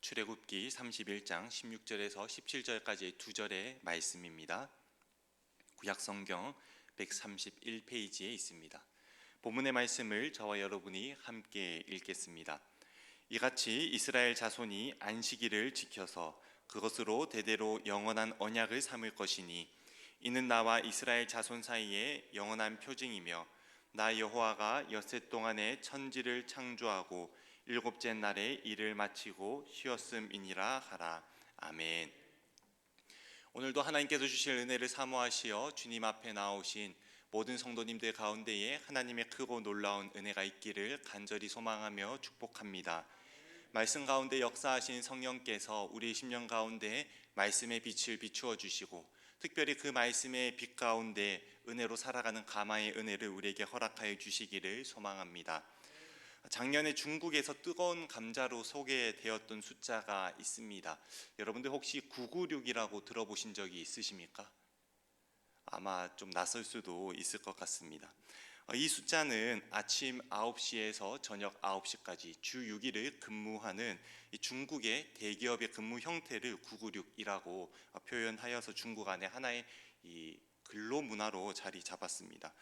출애굽기 31장 16절에서 17절까지의 두 절의 말씀입니다. 구약성경 131페이지에 있습니다. 본문의 말씀을 저와 여러분이 함께 읽겠습니다. 이같이 이스라엘 자손이 안식일을 지켜서 그것으로 대대로 영원한 언약을 삼을 것이니 이는 나와 이스라엘 자손 사이에 영원한 표징이며 나 여호와가 엿새 동안에 천지를 창조하고 일곱째 날에 일을 마치고 쉬었음이니라 하라. 아멘. 오늘도 하나님께서 주실 은혜를 사모하시어 주님 앞에 나오신 모든 성도님들 가운데에 하나님의 크고 놀라운 은혜가 있기를 간절히 소망하며 축복합니다. 말씀 가운데 역사하신 성령께서 우리 심령 가운데 말씀의 빛을 비추어 주시고 특별히 그 말씀의 빛 가운데 은혜로 살아가는 가마의 은혜를 우리에게 허락하여 주시기를 소망합니다. 작년에 중국에서 뜨거운 감자로 소개되었던 숫자가 있습니다. 여러분들 혹시 996이라고 들어보신 적이 있으십니까? 아마 좀 낯설 수도 있을 것 같습니다. 이 숫자는 아침 9시에서 저녁 9시까지 주 6일을 근무하는 중국의 대기업의 근무 형태를 996이라고 표현하여서 중국 안에 하나의 근로 문화로 자리 잡았습니다.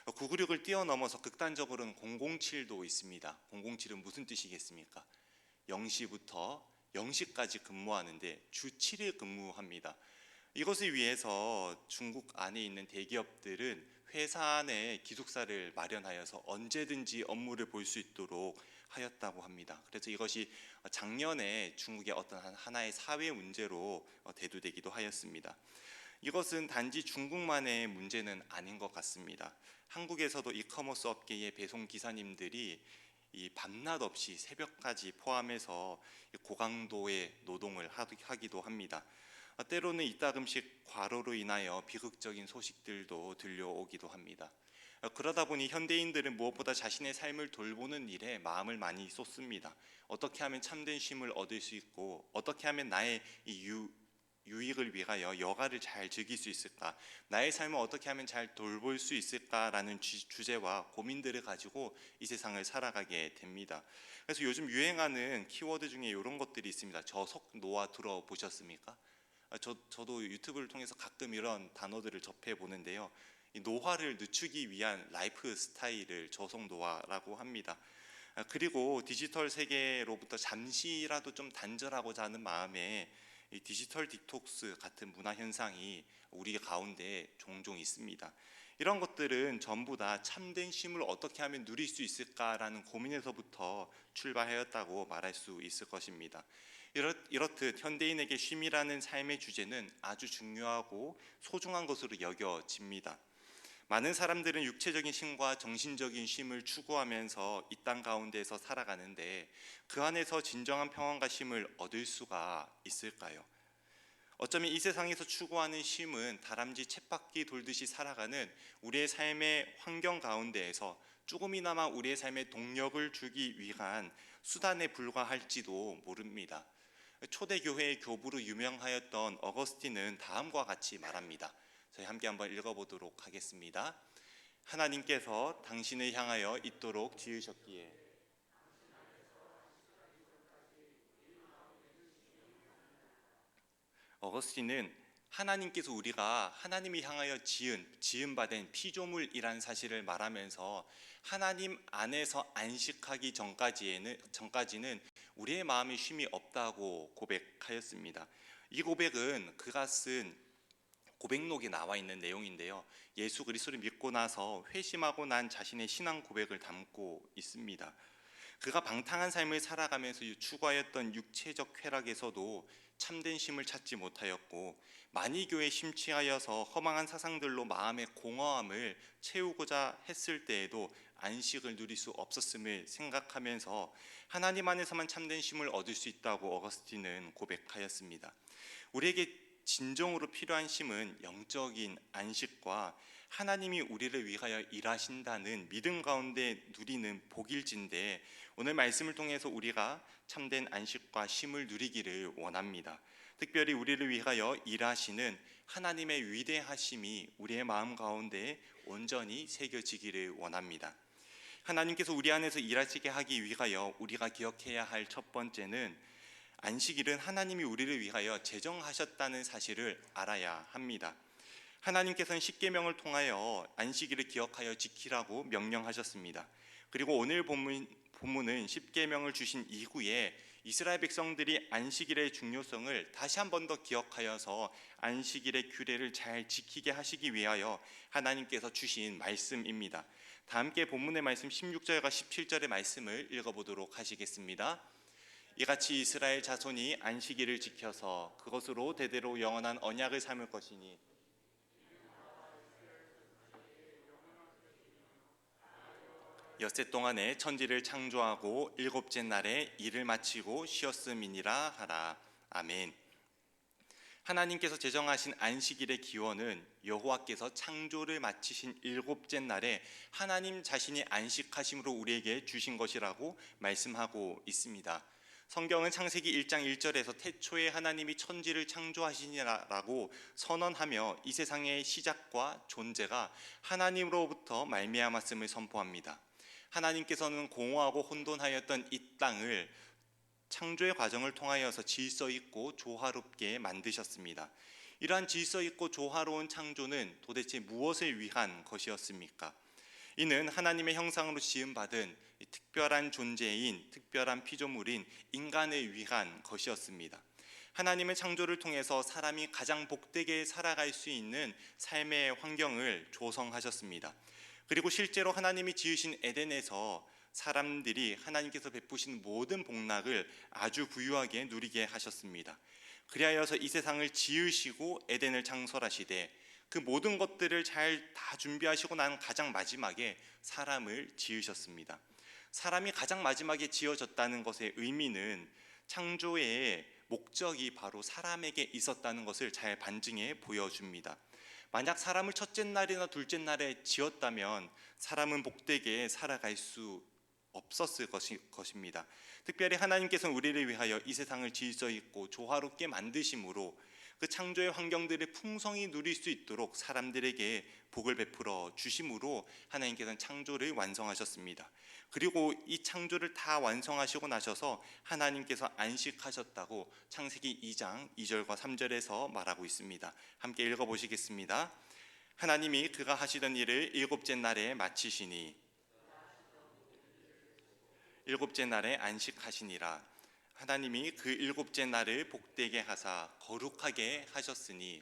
996을 뛰어넘어서 극단적으로는 007도 있습니다. 007은 무슨 뜻이겠습니까? 0시부터 0시까지 근무하는데 주 7일 근무합니다. 이것을 위해서 중국 안에 있는 대기업들은 회사 안에 기숙사를 마련하여서 언제든지 업무를 볼 수 있도록 하였다고 합니다. 그래서 이것이 작년에 중국의 어떤 하나의 사회 문제로 대두되기도 하였습니다. 이것은 단지 중국만의 문제는 아닌 것 같습니다. 한국에서도 이커머스 업계의 배송 기사님들이 이 밤낮 없이 새벽까지 포함해서 고강도의 노동을 하기도 합니다. 때로는 이따금씩 과로로 인하여 비극적인 소식들도 들려오기도 합니다. 그러다 보니 현대인들은 무엇보다 자신의 삶을 돌보는 일에 마음을 많이 쏟습니다. 어떻게 하면 참된 쉼을 얻을 수 있고 어떻게 하면 나의 유익을 위하여 여가를 잘 즐길 수 있을까? 나의 삶을 어떻게 하면 잘 돌볼 수 있을까라는 주제와 고민들을 가지고 이 세상을 살아가게 됩니다. 그래서 요즘 유행하는 키워드 중에 이런 것들이 있습니다. 저속노화 들어보셨습니까? 저도 유튜브를 통해서 가끔 이런 단어들을 접해 보는데요. 이 노화를 늦추기 위한 라이프 스타일을 저속노화라고 합니다. 그리고 디지털 세계로부터 잠시라도 좀 단절하고자 하는 마음에 이 디지털 디톡스 같은 문화 현상이 우리 가운데 종종 있습니다. 이런 것들은 전부 다 참된 쉼을 어떻게 하면 누릴 수 있을까라는 고민에서부터 출발하였다고 말할 수 있을 것입니다. 이렇듯 현대인에게 쉼이라는 삶의 주제는 아주 중요하고 소중한 것으로 여겨집니다. 많은 사람들은 육체적인 쉼과 정신적인 쉼을 추구하면서 이 땅 가운데서 살아가는데 그 안에서 진정한 평안과 쉼을 얻을 수가 있을까요? 어쩌면 이 세상에서 추구하는 쉼은 다람쥐 쳇바퀴 돌듯이 살아가는 우리의 삶의 환경 가운데에서 조금이나마 우리의 삶에 동력을 주기 위한 수단에 불과할지도 모릅니다. 초대교회의 교부로 유명하였던 어거스틴은 다음과 같이 말합니다. 저희 함께 한번 읽어보도록 하겠습니다. 하나님께서 당신을 향하여 있도록 지으셨기에 어거스틴은 하나님께서 우리가 하나님이 향하여 지음받은 피조물이란 사실을 말하면서 하나님 안에서 안식하기 전까지는 우리의 마음에 쉼이 없다고 고백하였습니다. 이 고백은 그가 쓴 고백록에 나와 있는 내용인데요. 예수 그리스도를 믿고 나서 회심하고 난 자신의 신앙 고백을 담고 있습니다. 그가 방탕한 삶을 살아가면서 추구하였던 육체적 쾌락에서도 참된 쉼을 찾지 못하였고 만이교에 심취하여서 허망한 사상들로 마음의 공허함을 채우고자 했을 때에도 안식을 누릴 수 없었음을 생각하면서 하나님 안에서만 참된 쉼을 얻을 수 있다고 어거스틴은 고백하였습니다. 우리에게 진정으로 필요한 쉼은 영적인 안식과 하나님이 우리를 위하여 일하신다는 믿음 가운데 누리는 복일진데 오늘 말씀을 통해서 우리가 참된 안식과 쉼을 누리기를 원합니다. 특별히 우리를 위하여 일하시는 하나님의 위대하심이 우리의 마음 가운데 온전히 새겨지기를 원합니다. 하나님께서 우리 안에서 일하시게 하기 위하여 우리가 기억해야 할 첫 번째는 안식일은 하나님이 우리를 위하여 제정하셨다는 사실을 알아야 합니다. 하나님께서는 십계명을 통하여 안식일을 기억하여 지키라고 명령하셨습니다. 그리고 오늘 본문은 십계명을 주신 이후에 이스라엘 백성들이 안식일의 중요성을 다시 한 번 더 기억하여서 안식일의 규례를 잘 지키게 하시기 위하여 하나님께서 주신 말씀입니다. 다 함께 본문의 말씀 16절과 17절의 말씀을 읽어보도록 하시겠습니다. 이같이 이스라엘 자손이 안식일을 지켜서 그것으로 대대로 영원한 언약을 삼을 것이니 엿새 동안에 천지를 창조하고 일곱째 날에 일을 마치고 쉬었음이니라 하라. 아멘. 하나님께서 제정하신 안식일의 기원은 여호와께서 창조를 마치신 일곱째 날에 하나님 자신이 안식하심으로 우리에게 주신 것이라고 말씀하고 있습니다. 성경은 창세기 1장 1절에서 태초에 하나님이 천지를 창조하시니라라고 선언하며 이 세상의 시작과 존재가 하나님으로부터 말미암았음을 선포합니다. 하나님께서는 공허하고 혼돈하였던 이 땅을 창조의 과정을 통하여서 질서 있고 조화롭게 만드셨습니다. 이러한 질서 있고 조화로운 창조는 도대체 무엇을 위한 것이었습니까? 이는 하나님의 형상으로 지음받은 특별한 존재인 특별한 피조물인 인간을 위한 것이었습니다. 하나님의 창조를 통해서 사람이 가장 복되게 살아갈 수 있는 삶의 환경을 조성하셨습니다. 그리고 실제로 하나님이 지으신 에덴에서 사람들이 하나님께서 베푸신 모든 복락을 아주 부유하게 누리게 하셨습니다. 그리하여서 이 세상을 지으시고 에덴을 창설하시되 그 모든 것들을 잘 다 준비하시고 난 가장 마지막에 사람을 지으셨습니다. 사람이 가장 마지막에 지어졌다는 것의 의미는 창조의 목적이 바로 사람에게 있었다는 것을 잘 반증해 보여줍니다. 만약 사람을 첫째 날이나 둘째 날에 지었다면 사람은 복되게 살아갈 수 없었을 것입니다. 특별히 하나님께서는 우리를 위하여 이 세상을 질서 있고 조화롭게 만드심으로 그 창조의 환경들을 풍성히 누릴 수 있도록 사람들에게 복을 베풀어 주심으로 하나님께서는 창조를 완성하셨습니다. 그리고 이 창조를 다 완성하시고 나셔서 하나님께서 안식하셨다고 창세기 2장 2절과 3절에서 말하고 있습니다. 함께 읽어보시겠습니다. 하나님이 그가 하시던 일을 일곱째 날에 마치시니 일곱째 날에 안식하시니라. 하나님이 그 일곱째 날을 복되게 하사 거룩하게 하셨으니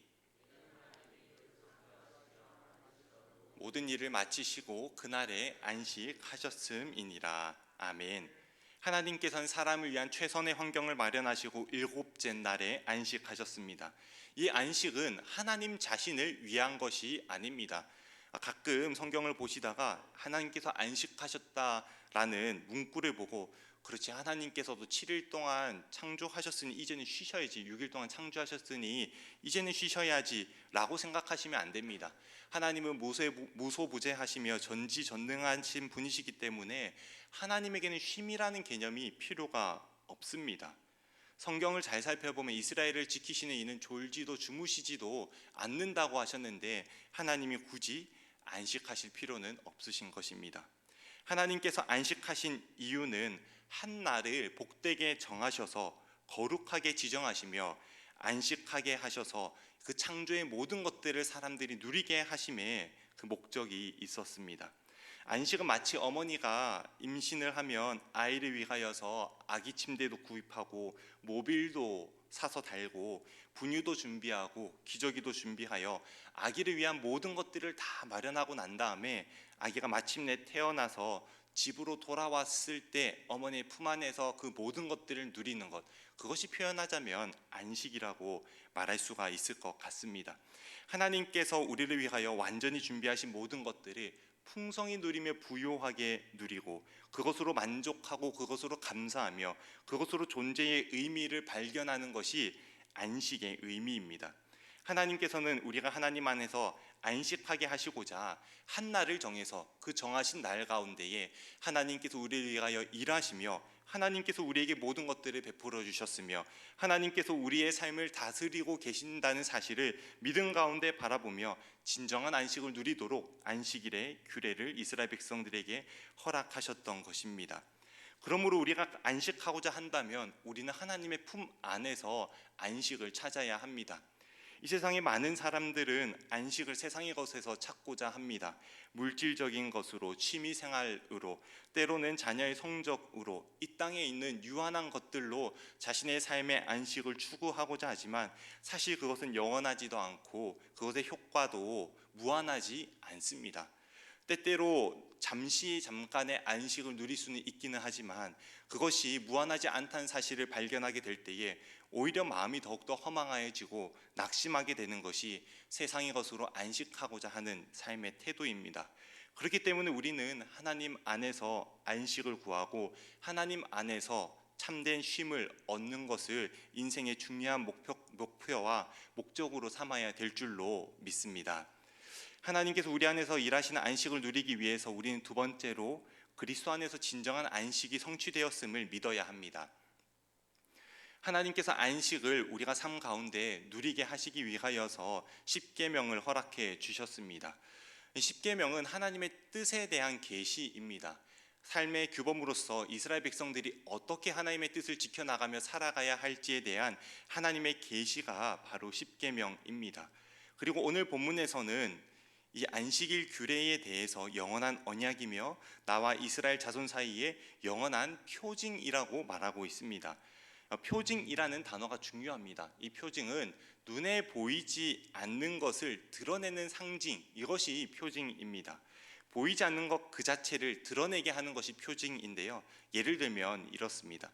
모든 일을 마치시고 그날에 안식하셨음이니라. 아멘. 하나님께서는 사람을 위한 최선의 환경을 마련하시고 일곱째 날에 안식하셨습니다. 이 안식은 하나님 자신을 위한 것이 아닙니다. 가끔 성경을 보시다가 하나님께서 안식하셨다라는 문구를 보고 그렇지 하나님께서도 7일 동안 창조하셨으니 이제는 쉬셔야지 6일 동안 창조하셨으니 이제는 쉬셔야지 라고 생각하시면 안 됩니다. 하나님은 무소부재하시며 전지전능하신 분이시기 때문에 하나님에게는 쉼이라는 개념이 필요가 없습니다. 성경을 잘 살펴보면 이스라엘을 지키시는 이는 졸지도 주무시지도 않는다고 하셨는데 하나님이 굳이 안식하실 필요는 없으신 것입니다. 하나님께서 안식하신 이유는 한 날을 복되게 정하셔서 거룩하게 지정하시며 안식하게 하셔서 그 창조의 모든 것들을 사람들이 누리게 하심에 그 목적이 있었습니다. 안식은 마치 어머니가 임신을 하면 아이를 위하여서 아기 침대도 구입하고 모빌도 사서 달고 분유도 준비하고 기저귀도 준비하여 아기를 위한 모든 것들을 다 마련하고 난 다음에 아기가 마침내 태어나서 집으로 돌아왔을 때 어머니의 품 안에서 그 모든 것들을 누리는 것, 그것이 표현하자면 안식이라고 말할 수가 있을 것 같습니다. 하나님께서 우리를 위하여 완전히 준비하신 모든 것들이 풍성히 누리며 부요하게 누리고 그것으로 만족하고 그것으로 감사하며 그것으로 존재의 의미를 발견하는 것이 안식의 의미입니다. 하나님께서는 우리가 하나님 안에서 안식하게 하시고자 한 날을 정해서 그 정하신 날 가운데에 하나님께서 우리를 위하여 일하시며 하나님께서 우리에게 모든 것들을 베풀어 주셨으며 하나님께서 우리의 삶을 다스리고 계신다는 사실을 믿음 가운데 바라보며 진정한 안식을 누리도록 안식일의 규례를 이스라엘 백성들에게 허락하셨던 것입니다. 그러므로 우리가 안식하고자 한다면 우리는 하나님의 품 안에서 안식을 찾아야 합니다. 이 세상의 많은 사람들은 안식을 세상의 것에서 찾고자 합니다. 물질적인 것으로, 취미생활으로, 때로는 자녀의 성적으로, 이 땅에 있는 유한한 것들로 자신의 삶의 안식을 추구하고자 하지만 사실 그것은 영원하지도 않고 그것의 효과도 무한하지 않습니다. 때때로 잠깐의 안식을 누릴 수는 있기는 하지만 그것이 무한하지 않다는 사실을 발견하게 될 때에 오히려 마음이 더욱더 허망해지고 낙심하게 되는 것이 세상의 것으로 안식하고자 하는 삶의 태도입니다. 그렇기 때문에 우리는 하나님 안에서 안식을 구하고 하나님 안에서 참된 쉼을 얻는 것을 인생의 중요한 목표와 목적으로 삼아야 될 줄로 믿습니다. 하나님께서 우리 안에서 일하시는 안식을 누리기 위해서 우리는 두 번째로 그리스도 안에서 진정한 안식이 성취되었음을 믿어야 합니다. 하나님께서 안식을 우리가 삶 가운데 누리게 하시기 위하여서 십계명을 허락해 주셨습니다. 십계명은 하나님의 뜻에 대한 계시입니다. 삶의 규범으로서 이스라엘 백성들이 어떻게 하나님의 뜻을 지켜나가며 살아가야 할지에 대한 하나님의 계시가 바로 십계명입니다. 그리고 오늘 본문에서는 이 안식일 규례에 대해서 영원한 언약이며 나와 이스라엘 자손 사이에 영원한 표징이라고 말하고 있습니다. 표징이라는 단어가 중요합니다. 이 표징은 눈에 보이지 않는 것을 드러내는 상징, 이것이 표징입니다. 보이지 않는 것 그 자체를 드러내게 하는 것이 표징인데요. 예를 들면 이렇습니다.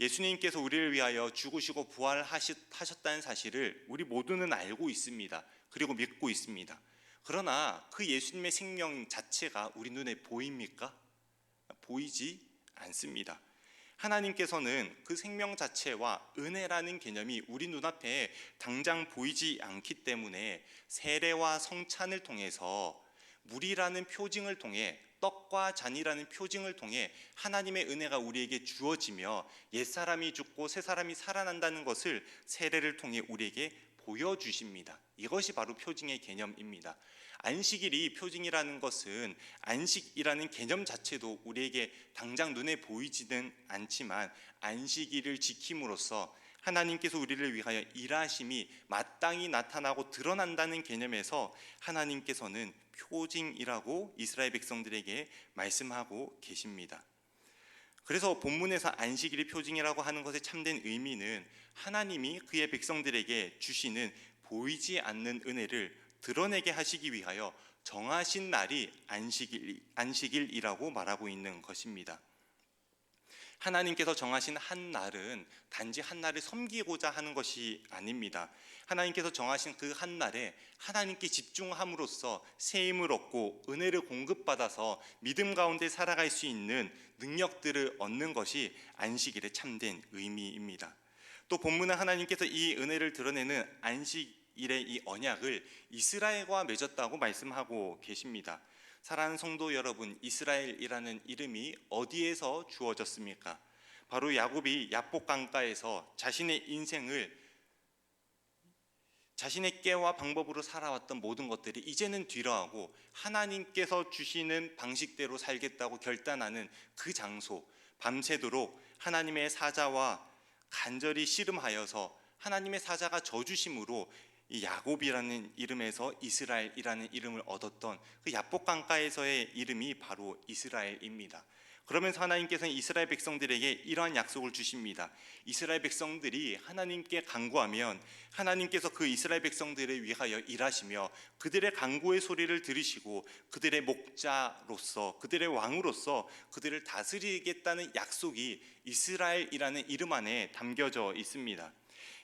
예수님께서 우리를 위하여 죽으시고 부활하셨다는 사실을 우리 모두는 알고 있습니다. 그리고 믿고 있습니다. 그러나 그 예수님의 생명 자체가 우리 눈에 보입니까? 보이지 않습니다. 하나님께서는 그 생명 자체와 은혜라는 개념이 우리 눈앞에 당장 보이지 않기 때문에 세례와 성찬을 통해서 물이라는 표징을 통해 떡과 잔이라는 표징을 통해 하나님의 은혜가 우리에게 주어지며 옛사람이 죽고 새사람이 살아난다는 것을 세례를 통해 우리에게 보여주십니다. 이것이 바로 표징의 개념입니다. 안식일이 표징이라는 것은 안식이라는 개념 자체도 우리에게 당장 눈에 보이지는 않지만 안식일을 지킴으로써 하나님께서 우리를 위하여 일하심이 마땅히 나타나고 드러난다는 개념에서 하나님께서는 표징이라고 이스라엘 백성들에게 말씀하고 계십니다. 그래서 본문에서 안식일이 표징이라고 하는 것의 참된 의미는 하나님이 그의 백성들에게 주시는 보이지 않는 은혜를 드러내게 하시기 위하여 정하신 날이 안식일이라고 말하고 있는 것입니다. 하나님께서 정하신 한 날은 단지 한 날을 섬기고자 하는 것이 아닙니다. 하나님께서 정하신 그 한 날에 하나님께 집중함으로써 새 힘을 얻고 은혜를 공급받아서 믿음 가운데 살아갈 수 있는 능력들을 얻는 것이 안식일의 참된 의미입니다. 또 본문은 하나님께서 이 은혜를 드러내는 안식일의 이 언약을 이스라엘과 맺었다고 말씀하고 계십니다. 사랑하는 성도 여러분, 이스라엘이라는 이름이 어디에서 주어졌습니까? 바로 야곱이 야복 강가에서 자신의 인생을 자신의 깨와 방법으로 살아왔던 모든 것들이 이제는 뒤로하고 하나님께서 주시는 방식대로 살겠다고 결단하는 그 장소, 밤새도록 하나님의 사자와 간절히 씨름하여서 하나님의 사자가 져주심으로 이 야곱이라는 이름에서 이스라엘이라는 이름을 얻었던 그 야복 강가에서의 이름이 바로 이스라엘입니다. 그러면서 하나님께서는 이스라엘 백성들에게 이러한 약속을 주십니다. 이스라엘 백성들이 하나님께 간구하면 하나님께서 그 이스라엘 백성들을 위하여 일하시며 그들의 간구의 소리를 들으시고 그들의 목자로서 그들의 왕으로서 그들을 다스리겠다는 약속이 이스라엘이라는 이름 안에 담겨져 있습니다.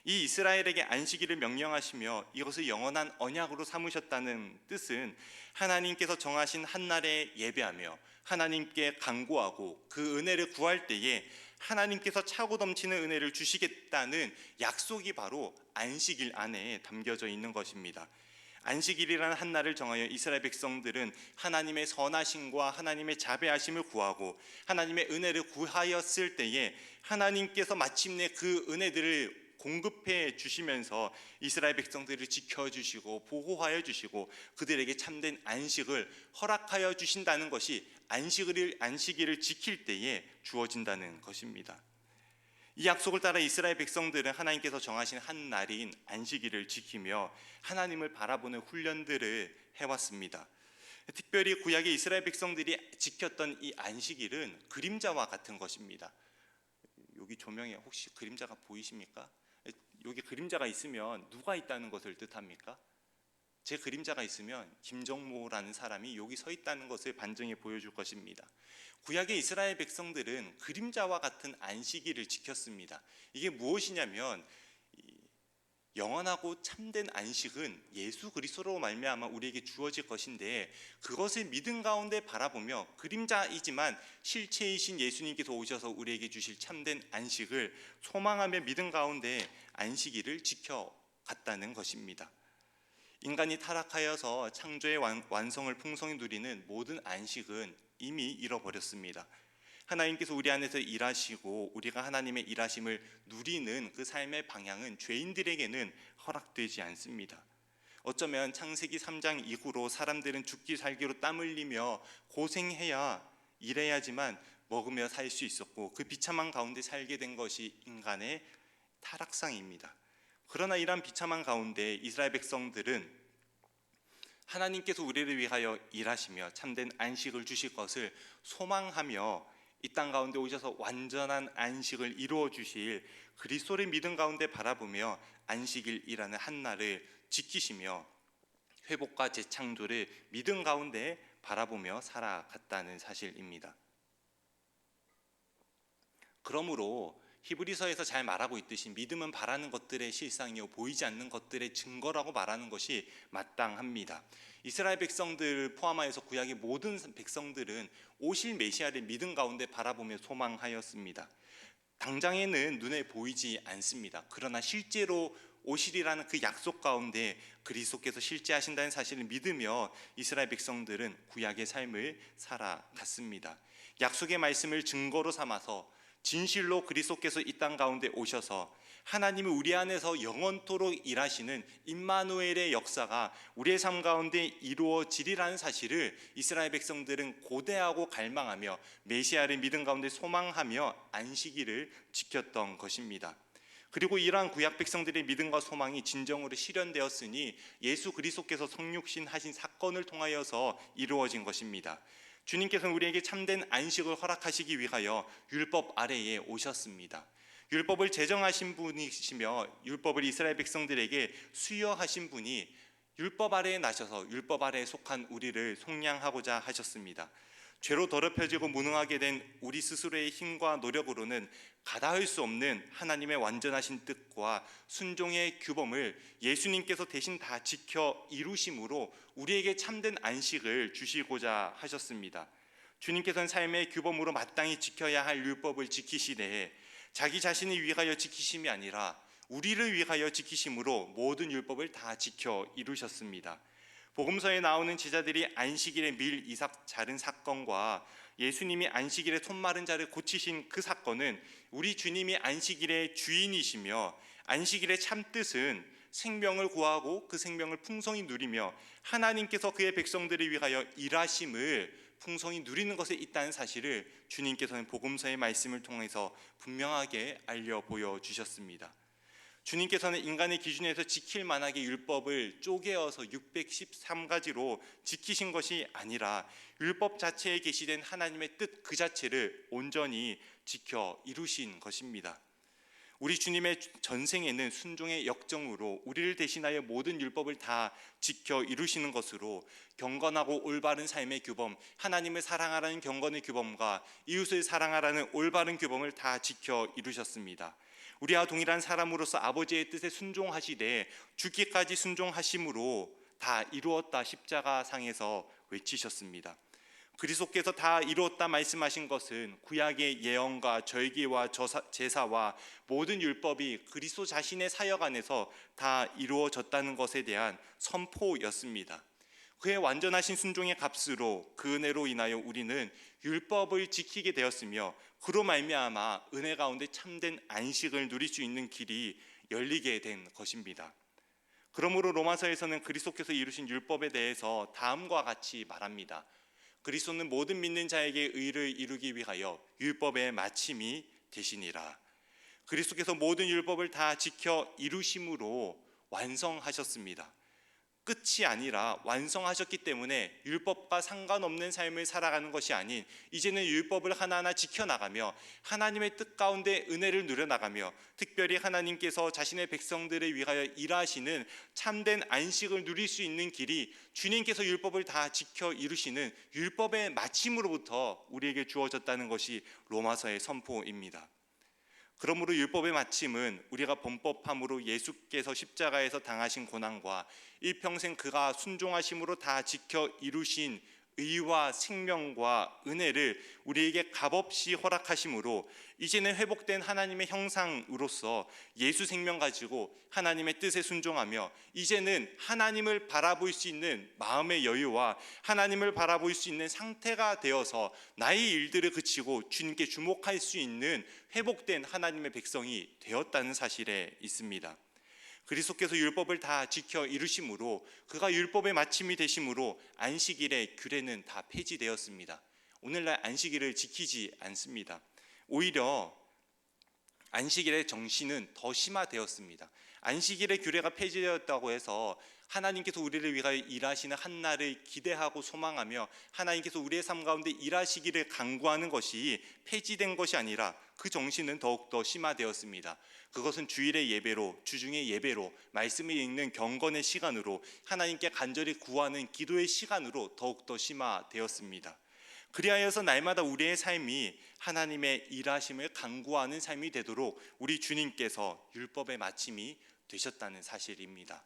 이 이스라엘에게 안식일을 명령하시며 이것을 영원한 언약으로 삼으셨다는 뜻은 하나님께서 정하신 한날에 예배하며 하나님께 간구하고 그 은혜를 구할 때에 하나님께서 차고 넘치는 은혜를 주시겠다는 약속이 바로 안식일 안에 담겨져 있는 것입니다. 안식일이라는 한날을 정하여 이스라엘 백성들은 하나님의 선하심과 하나님의 자비하심을 구하고 하나님의 은혜를 구하였을 때에 하나님께서 마침내 그 은혜들을 공급해 주시면서 이스라엘 백성들을 지켜주시고 보호하여 주시고 그들에게 참된 안식을 허락하여 주신다는 것이 안식일을 지킬 때에 주어진다는 것입니다. 이 약속을 따라 이스라엘 백성들은 하나님께서 정하신 한 날인 안식일을 지키며 하나님을 바라보는 훈련들을 해왔습니다. 특별히 구약의 이스라엘 백성들이 지켰던 이 안식일은 그림자와 같은 것입니다. 여기 조명에 혹시 그림자가 보이십니까? 여기 그림자가 있으면 누가 있다는 것을 뜻합니까? 제 그림자가 있으면 김정모라는 사람이 여기 서 있다는 것을 반증해 보여줄 것입니다. 구약의 이스라엘 백성들은 그림자와 같은 안식일을 지켰습니다. 이게 무엇이냐면 영원하고 참된 안식은 예수 그리스도로 말미암아 우리에게 주어질 것인데 그것을 믿음 가운데 바라보며 그림자이지만 실체이신 예수님께서 오셔서 우리에게 주실 참된 안식을 소망하며 믿음 가운데 안식일을 지켜갔다는 것입니다. 인간이 타락하여서 창조의 완성을 풍성히 누리는 모든 안식은 이미 잃어버렸습니다. 하나님께서 우리 안에서 일하시고 우리가 하나님의 일하심을 누리는 그 삶의 방향은 죄인들에게는 허락되지 않습니다. 어쩌면 창세기 3장 이후로 사람들은 죽기 살기로 땀 흘리며 고생해야 일해야지만 먹으며 살 수 있었고 그 비참한 가운데 살게 된 것이 인간의 타락상입니다. 그러나 이러한 비참한 가운데 이스라엘 백성들은 하나님께서 우리를 위하여 일하시며 참된 안식을 주실 것을 소망하며 이 땅 가운데 오셔서 완전한 안식을 이루어 주실 그리스도를 믿음 가운데 바라보며 안식일이라는 한 날을 지키시며 회복과 재창조를 믿음 가운데 바라보며 살아갔다는 사실입니다. 그러므로 히브리서에서 잘 말하고 있듯이 믿음은 바라는 것들의 실상이요 보이지 않는 것들의 증거라고 말하는 것이 마땅합니다. 이스라엘 백성들 포함하여서 구약의 모든 백성들은 오실 메시아를 믿음 가운데 바라보며 소망하였습니다. 당장에는 눈에 보이지 않습니다. 그러나 실제로 오실이라는 그 약속 가운데 그리스도께서 실제하신다는 사실을 믿으며 이스라엘 백성들은 구약의 삶을 살아갔습니다. 약속의 말씀을 증거로 삼아서 진실로 그리스도께서 이 땅 가운데 오셔서 하나님이 우리 안에서 영원토록 일하시는 임마누엘의 역사가 우리의 삶 가운데 이루어지리라는 사실을 이스라엘 백성들은 고대하고 갈망하며 메시아를 믿음 가운데 소망하며 안식일을 지켰던 것입니다. 그리고 이러한 구약 백성들의 믿음과 소망이 진정으로 실현되었으니 예수 그리스도께서 성육신 하신 사건을 통하여서 이루어진 것입니다. 주님께서는 우리에게 참된 안식을 허락하시기 위하여 율법 아래에 오셨습니다. 율법을 제정하신 분이시며 율법을 이스라엘 백성들에게 수여하신 분이 율법 아래에 나셔서 율법 아래에 속한 우리를 속량하고자 하셨습니다. 죄로 더럽혀지고 무능하게 된 우리 스스로의 힘과 노력으로는 가다할 수 없는 하나님의 완전하신 뜻과 순종의 규범을 예수님께서 대신 다 지켜 이루심으로 우리에게 참된 안식을 주시고자 하셨습니다. 주님께서는 삶의 규범으로 마땅히 지켜야 할 율법을 지키시되 자기 자신을 위하여 지키심이 아니라 우리를 위하여 지키심으로 모든 율법을 다 지켜 이루셨습니다. 복음서에 나오는 제자들이 안식일에 밀 이삭 자른 사건과 예수님이 안식일에 손 마른 자를 고치신 그 사건은 우리 주님이 안식일의 주인이시며 안식일의 참뜻은 생명을 구하고 그 생명을 풍성히 누리며 하나님께서 그의 백성들을 위하여 일하심을 풍성히 누리는 것에 있다는 사실을 주님께서는 복음서의 말씀을 통해서 분명하게 알려 보여주셨습니다. 주님께서는 인간의 기준에서 지킬 만하게 율법을 쪼개어서 613가지로 지키신 것이 아니라 율법 자체에 계시된 하나님의 뜻 그 자체를 온전히 지켜 이루신 것입니다. 우리 주님의 전생에는 순종의 역정으로 우리를 대신하여 모든 율법을 다 지켜 이루시는 것으로 경건하고 올바른 삶의 규범, 하나님을 사랑하라는 경건의 규범과 이웃을 사랑하라는 올바른 규범을 다 지켜 이루셨습니다. 우리와 동일한 사람으로서 아버지의 뜻에 순종하시되 죽기까지 순종하심으로 다 이루었다 십자가상에서 외치셨습니다. 그리스도께서 다 이루었다 말씀하신 것은 구약의 예언과 절기와 제사와 모든 율법이 그리스도 자신의 사역 안에서 다 이루어졌다는 것에 대한 선포였습니다. 그의 완전하신 순종의 값으로 그 은혜로 인하여 우리는 율법을 지키게 되었으며 그로 말미암아 은혜 가운데 참된 안식을 누릴 수 있는 길이 열리게 된 것입니다. 그러므로 로마서에서는 그리스도께서 이루신 율법에 대해서 다음과 같이 말합니다. 그리스도는 모든 믿는 자에게 의를 이루기 위하여 율법의 마침이 되시니라. 그리스도께서 모든 율법을 다 지켜 이루심으로 완성하셨습니다. 끝이 아니라 완성하셨기 때문에 율법과 상관없는 삶을 살아가는 것이 아닌 이제는 율법을 하나하나 지켜나가며 하나님의 뜻 가운데 은혜를 누려나가며 특별히 하나님께서 자신의 백성들을 위하여 일하시는 참된 안식을 누릴 수 있는 길이 주님께서 율법을 다 지켜 이루시는 율법의 마침으로부터 우리에게 주어졌다는 것이 로마서의 선포입니다. 그러므로 율법의 마침은 우리가 범법함으로 예수께서 십자가에서 당하신 고난과 일평생 그가 순종하심으로 다 지켜 이루신 의와 생명과 은혜를 우리에게 값없이 허락하심으로 이제는 회복된 하나님의 형상으로서 예수 생명 가지고 하나님의 뜻에 순종하며 이제는 하나님을 바라볼 수 있는 마음의 여유와 하나님을 바라볼 수 있는 상태가 되어서 나의 일들을 그치고 주님께 주목할 수 있는 회복된 하나님의 백성이 되었다는 사실에 있습니다. 그리스도께서 율법을 다 지켜 이루심으로 그가 율법의 마침이 되심으로 안식일의 규례는 다 폐지되었습니다. 오늘날 안식일을 지키지 않습니다. 오히려 안식일의 정신은 더 심화되었습니다. 안식일의 규례가 폐지되었다고 해서 하나님께서 우리를 위하여 일하시는 한 날을 기대하고 소망하며 하나님께서 우리의 삶 가운데 일하시기를 간구하는 것이 폐지된 것이 아니라 그 정신은 더욱더 심화되었습니다. 그것은 주일의 예배로, 주중의 예배로, 말씀을 읽는 경건의 시간으로, 하나님께 간절히 구하는 기도의 시간으로 더욱더 심화되었습니다. 그리하여서 날마다 우리의 삶이 하나님의 일하심을 간구하는 삶이 되도록 우리 주님께서 율법의 마침이 되셨다는 사실입니다.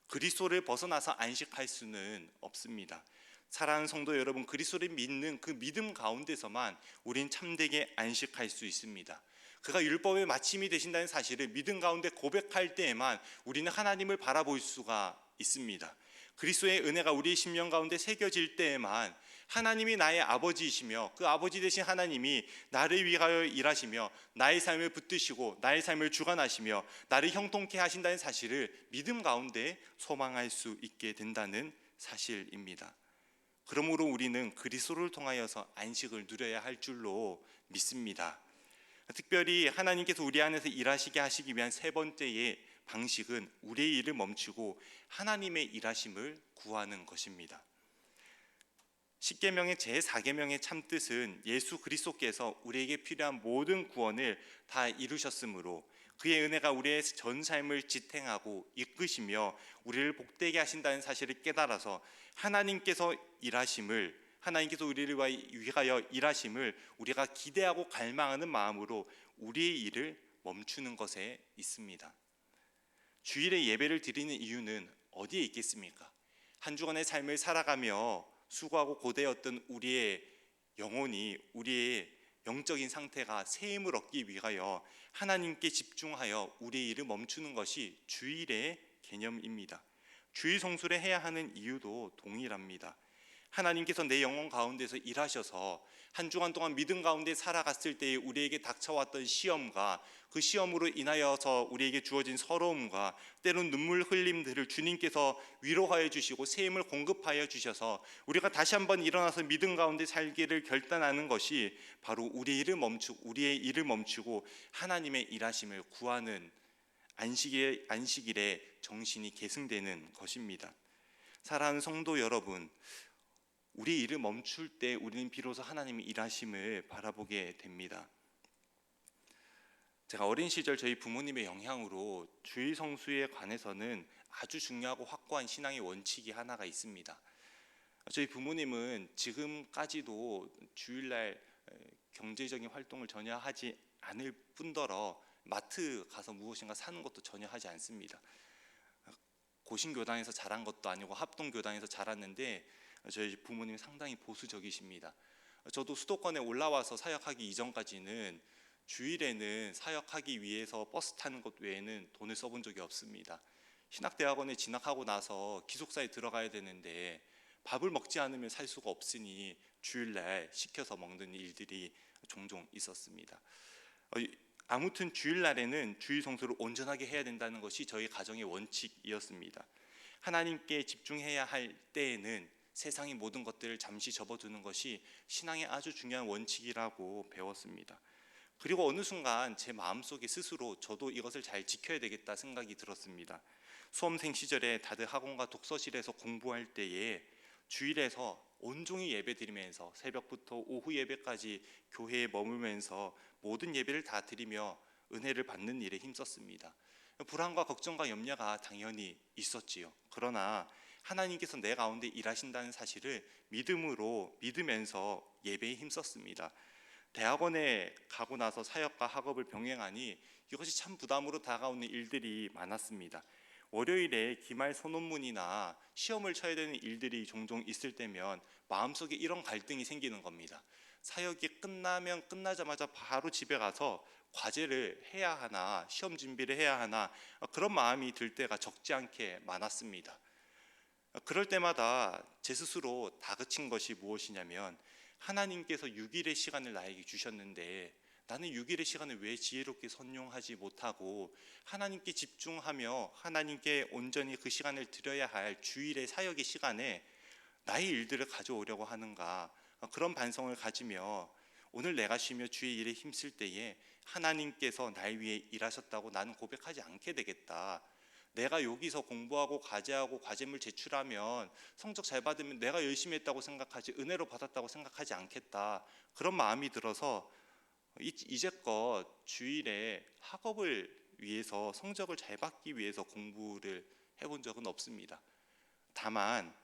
그리스도를 벗어나서 안식할 수는 없습니다. 사랑하는 성도 여러분, 그리스도를 믿는 그 믿음 가운데서만 우린 참되게 안식할 수 있습니다. 그가 율법의 마침이 되신다는 사실을 믿음 가운데 고백할 때에만 우리는 하나님을 바라볼 수가 있습니다. 그리스도의 은혜가 우리의 심령 가운데 새겨질 때에만 하나님이 나의 아버지이시며 그 아버지 되신 하나님이 나를 위하여 일하시며 나의 삶을 붙드시고 나의 삶을 주관하시며 나를 형통케 하신다는 사실을 믿음 가운데 소망할 수 있게 된다는 사실입니다. 그러므로 우리는 그리스도를 통하여서 안식을 누려야 할 줄로 믿습니다. 특별히 하나님께서 우리 안에서 일하시게 하시기 위한 세 번째의 방식은 우리의 일을 멈추고 하나님의 일하심을 구하는 것입니다. 십계명의 제4계명의 참뜻은 예수 그리스도께서 우리에게 필요한 모든 구원을 다 이루셨으므로 그의 은혜가 우리의 전 삶을 지탱하고 이끄시며 우리를 복되게 하신다는 사실을 깨달아서 하나님께서 우리를 위하여 일하심을 우리가 기대하고 갈망하는 마음으로 우리의 일을 멈추는 것에 있습니다. 주일에 예배를 드리는 이유는 어디에 있겠습니까? 한 주간의 삶을 살아가며 수고하고 고되었던 우리의 영혼이, 우리의 영적인 상태가 새 힘을 얻기 위하여 하나님께 집중하여 우리의 일을 멈추는 것이 주일의 개념입니다. 주일 성수를 해야 하는 이유도 동일합니다. 하나님께서 내 영혼 가운데서 일하셔서 한 주간 동안 믿음 가운데 살아갔을 때에 우리에게 닥쳐왔던 시험과 그 시험으로 인하여서 우리에게 주어진 서러움과 때론 눈물 흘림들을 주님께서 위로하여 주시고 새 힘을 공급하여 주셔서 우리가 다시 한번 일어나서 믿음 가운데 살기를 결단하는 것이 바로 우리의 일을 멈추고 하나님의 일하심을 구하는 안식일의 정신이 계승되는 것입니다. 사랑하는 성도 여러분, 우리 일을 멈출 때 우리는 비로소 하나님의 일하심을 바라보게 됩니다. 제가 어린 시절 저희 부모님의 영향으로 주일 성수에 관해서는 아주 중요하고 확고한 신앙의 원칙이 하나가 있습니다. 저희 부모님은 지금까지도 주일날 경제적인 활동을 전혀 하지 않을 뿐더러 마트 가서 무엇인가 사는 것도 전혀 하지 않습니다. 고신교단에서 자란 것도 아니고 합동교단에서 자랐는데 저희 부모님이 상당히 보수적이십니다. 저도 수도권에 올라와서 사역하기 이전까지는 주일에는 사역하기 위해서 버스 타는 것 외에는 돈을 써본 적이 없습니다. 신학대학원에 진학하고 나서 기숙사에 들어가야 되는데 밥을 먹지 않으면 살 수가 없으니 주일날 시켜서 먹는 일들이 종종 있었습니다. 아무튼 주일날에는 주일 성수를 온전하게 해야 된다는 것이 저희 가정의 원칙이었습니다. 하나님께 집중해야 할 때에는 세상의 모든 것들을 잠시 접어두는 것이 신앙의 아주 중요한 원칙이라고 배웠습니다. 그리고 어느 순간 제 마음속에 스스로 저도 이것을 잘 지켜야 되겠다 생각이 들었습니다. 수험생 시절에 다들 학원과 독서실에서 공부할 때에 주일에서 온종일 예배드리면서 새벽부터 오후 예배까지 교회에 머물면서 모든 예배를 다 드리며 은혜를 받는 일에 힘썼습니다. 불안과 걱정과 염려가 당연히 있었지요. 그러나 하나님께서 내 가운데 일하신다는 사실을 믿으면서 예배에 힘썼습니다. 대학원에 가고 나서 사역과 학업을 병행하니 이것이 참 부담으로 다가오는 일들이 많았습니다. 월요일에 기말 소논문이나 시험을 쳐야 되는 일들이 종종 있을 때면 마음속에 이런 갈등이 생기는 겁니다. 사역이 끝나자마자 바로 집에 가서 과제를 해야 하나, 시험 준비를 해야 하나, 그런 마음이 들 때가 적지 않게 많았습니다. 그럴 때마다 제 스스로 다그친 것이 무엇이냐면, 하나님께서 6일의 시간을 나에게 주셨는데 나는 6일의 시간을 왜 지혜롭게 선용하지 못하고 하나님께 집중하며 하나님께 온전히 그 시간을 드려야 할 주일의 사역의 시간에 나의 일들을 가져오려고 하는가, 그런 반성을 가지며 오늘 내가 쉬며 주의 일에 힘쓸 때에 하나님께서 나를 위해 일하셨다고 나는 고백하지 않게 되겠다. 내가 여기서 공부하고 과제하고 과제물 제출하면 성적 잘 받으면 내가 열심히 했다고 생각하지 은혜로 받았다고 생각하지 않겠다. 그런 마음이 들어서 이제껏 주일에 학업을 위해서 성적을 잘 받기 위해서 공부를 해본 적은 없습니다. 다만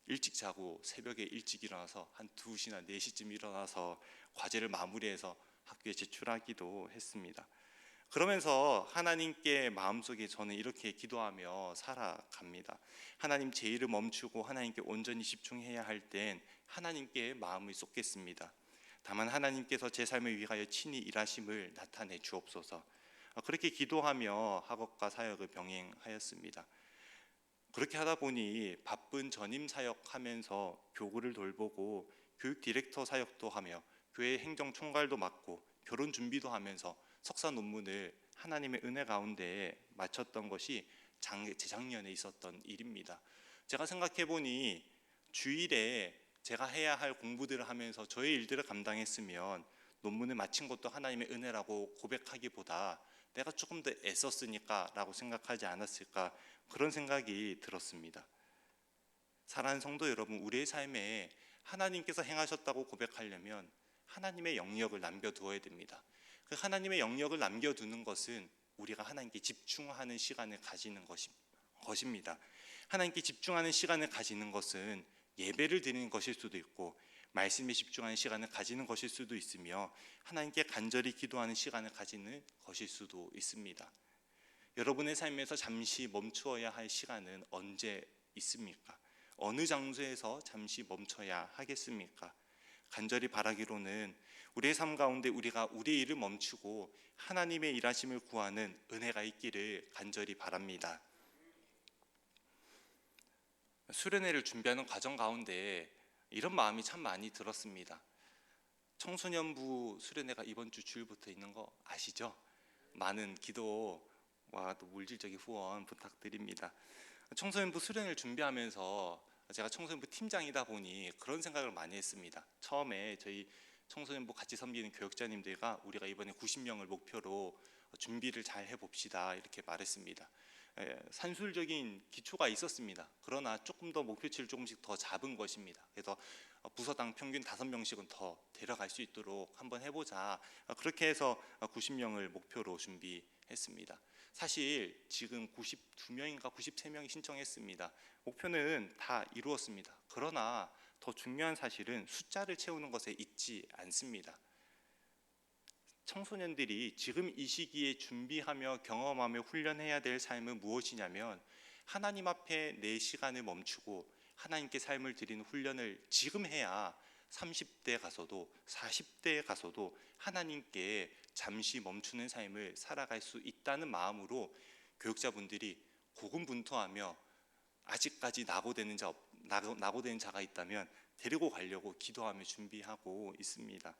일찍 자고 새벽에 일찍 일어나서 한 2시나 4시쯤 일어나서 과제를 마무리해서 학교에 제출하기도 했습니다. 그러면서 하나님께 마음속에 저는 이렇게 기도하며 살아갑니다. 하나님, 제 일을 멈추고 하나님께 온전히 집중해야 할 땐 하나님께 마음을 쏟겠습니다. 다만 하나님께서 제 삶을 위하여 친히 일하심을 나타내 주옵소서. 그렇게 기도하며 학업과 사역을 병행하였습니다. 그렇게 하다 보니 바쁜 전임 사역하면서 교구를 돌보고 교육 디렉터 사역도 하며 교회 행정 총괄도 맡고 결혼 준비도 하면서 석사 논문을 하나님의 은혜 가운데 마쳤던 것이 재작년에 있었던 일입니다. 제가 생각해 보니 주일에 제가 해야 할 공부들을 하면서 저의 일들을 감당했으면 논문을 마친 것도 하나님의 은혜라고 고백하기보다 내가 조금 더 애썼으니까 라고 생각하지 않았을까, 그런 생각이 들었습니다. 사랑하는 성도 여러분, 우리의 삶에 하나님께서 행하셨다고 고백하려면 하나님의 영역을 남겨두어야 됩니다. 그 하나님의 영역을 남겨두는 것은 우리가 하나님께 집중하는 시간을 가지는 것입니다. 하나님께 집중하는 시간을 가지는 것은 예배를 드리는 것일 수도 있고 말씀에 집중하는 시간을 가지는 것일 수도 있으며 하나님께 간절히 기도하는 시간을 가지는 것일 수도 있습니다. 여러분의 삶에서 잠시 멈추어야 할 시간은 언제 있습니까? 어느 장소에서 잠시 멈춰야 하겠습니까? 간절히 바라기로는 우리의 삶 가운데 우리가 우리의 일을 멈추고 하나님의 일하심을 구하는 은혜가 있기를 간절히 바랍니다. 수련회를 준비하는 과정 가운데 이런 마음이 참 많이 들었습니다. 청소년부 수련회가 이번 주 주일부터 있는 거 아시죠? 많은 기도와 또 물질적인 후원 부탁드립니다. 청소년부 수련회를 준비하면서 제가 청소년부 팀장이다 보니 그런 생각을 많이 했습니다. 처음에 저희 청소년부 같이 섬기는 교역자님들과 우리가 이번에 90명을 목표로 준비를 잘 해봅시다 이렇게 말했습니다. 산술적인 기초가 있었습니다. 그러나 조금 더 목표치를 조금씩 더 잡은 것입니다. 그래서 부서당 평균 5명씩은 더 데려갈 수 있도록 한번 해보자. 그렇게 해서 90명을 목표로 준비했습니다. 사실 지금 92명인가 93명이 신청했습니다. 목표는 다 이루었습니다. 그러나 더 중요한 사실은 숫자를 채우는 것에 있지 않습니다. 청소년들이 지금 이 시기에 준비하며 경험하며 훈련해야 될 삶은 무엇이냐면 하나님 앞에 내 시간을 멈추고 하나님께 삶을 드리는 훈련을 지금 해야 30대에 가서도 40대에 가서도 하나님께 잠시 멈추는 삶을 살아갈 수 있다는 마음으로 교육자분들이 고군분투하며 아직까지 낙오되는 자가 있다면 데리고 가려고 기도하며 준비하고 있습니다.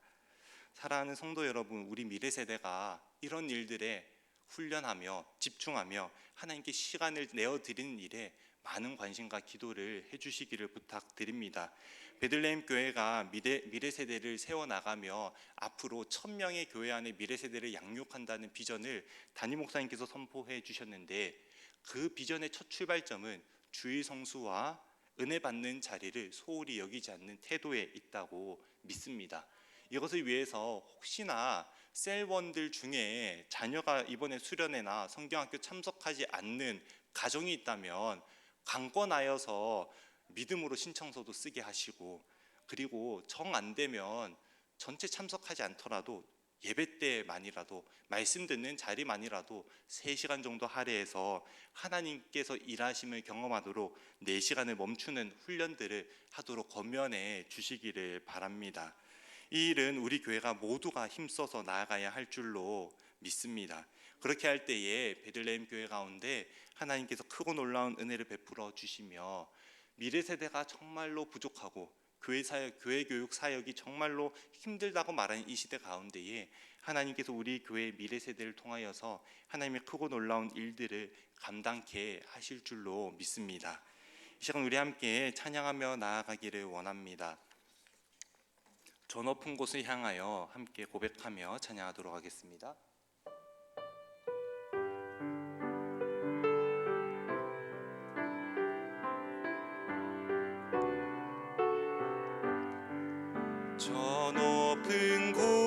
사랑하는 성도 여러분, 우리 미래 세대가 이런 일들에 훈련하며 집중하며 하나님께 시간을 내어드리는 일에 많은 관심과 기도를 해주시기를 부탁드립니다. 베들레헴 교회가 미래 세대를 세워나가며 앞으로 1000명의 교회 안에 미래 세대를 양육한다는 비전을 담임 목사님께서 선포해 주셨는데, 그 비전의 첫 출발점은 주일 성수와 은혜 받는 자리를 소홀히 여기지 않는 태도에 있다고 믿습니다. 이것을 위해서 혹시나 셀원들 중에 자녀가 이번에 수련회나 성경학교 참석하지 않는 가정이 있다면 강권하여서 믿음으로 신청서도 쓰게 하시고, 그리고 정 안 되면 전체 참석하지 않더라도 예배 때만이라도 말씀 듣는 자리만이라도 3시간 정도 할애해서 하나님께서 일하심을 경험하도록 4시간을 멈추는 훈련들을 하도록 권면해 주시기를 바랍니다. 이 일은 우리 교회가 모두가 힘써서 나아가야 할 줄로 믿습니다. 그렇게 할 때에 베들레헴 교회 가운데 하나님께서 크고 놀라운 은혜를 베풀어 주시며, 미래 세대가 정말로 부족하고 교회 교육 사역이 정말로 힘들다고 말하는 이 시대 가운데에 하나님께서 우리 교회 미래 세대를 통하여서 하나님의 크고 놀라운 일들을 감당케 하실 줄로 믿습니다. 이 시간 우리 함께 찬양하며 나아가기를 원합니다. 저 높은 곳을 향하여 함께 고백하며 찬양하도록 하겠습니다. 저 높은 곳